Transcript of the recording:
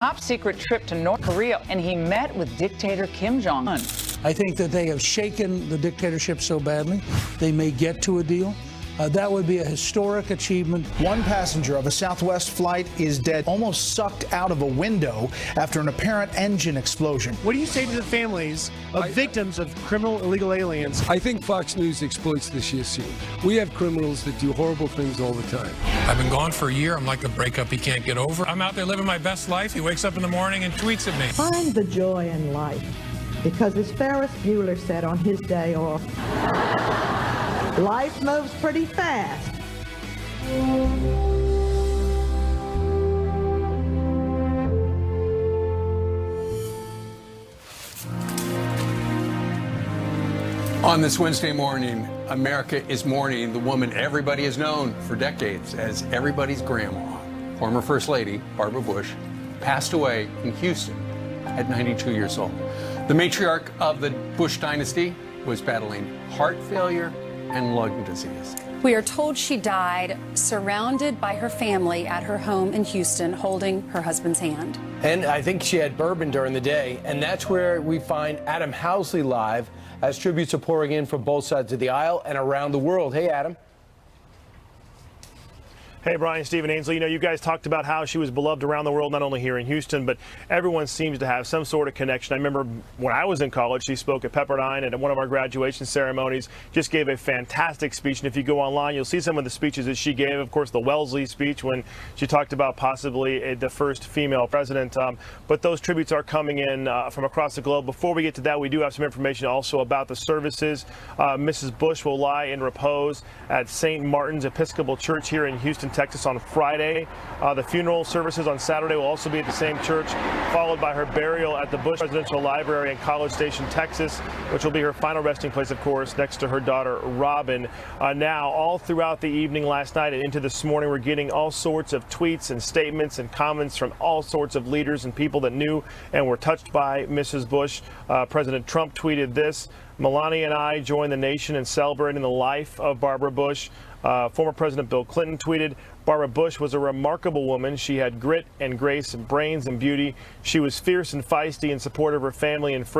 top secret trip to North Korea, and he met with dictator Kim Jong-un. I think that they have shaken the dictatorship so badly, they may get to a deal. That would be a historic achievement. One passenger of a Southwest flight is dead, almost sucked out of a window after an apparent engine explosion. What do you say to the families of victims of criminal illegal aliens? I think Fox News exploits this issue. We have criminals that do horrible things all the time. I've been gone for a year. I'm like a breakup he can't get over. I'm out there living my best life. He wakes up in the morning and tweets at me. Find the joy in life, because as Ferris Bueller said on his day off, life moves pretty fast. On this Wednesday morning, America is mourning the woman everybody has known for decades as everybody's grandma. Former First Lady Barbara Bush passed away in Houston at 92 years old. The matriarch of the Bush dynasty was battling heart failure and lung disease. We are told she died surrounded by her family at her home in Houston, holding her husband's hand. And I think she had bourbon during the day, and that's where we find Adam Housley live as tributes are pouring in from both sides of the aisle and around the world. Hey, Adam. Hey, Brian, Stephen Ainsley, you know, you guys talked about how she was beloved around the world, not only here in Houston, but everyone seems to have some sort of connection. I remember when I was in college, she spoke at Pepperdine and at one of our graduation ceremonies, just gave a fantastic speech. And if you go online, you'll see some of the speeches that she gave. Of course, the Wellesley speech when she talked about possibly the first female president. But those tributes are coming in from across the globe. Before we get to that, we do have some information also about the services. Mrs. Bush will lie in repose at St. Martin's Episcopal Church here in Houston, Texas on Friday. The funeral services on Saturday will also be at the same church, followed by her burial at the Bush Presidential Library in College Station, Texas, which will be her final resting place, of course, next to her daughter, Robin. Now, all throughout the evening last night and into this morning, we're getting all sorts of tweets and statements and comments from all sorts of leaders and people that knew and were touched by Mrs. Bush. President Trump tweeted this: Melania and I join the nation in celebrating the life of Barbara Bush. Former President Bill Clinton tweeted, Barbara Bush was a remarkable woman. She had grit and grace and brains and beauty. She was fierce and feisty in support of her family and friends.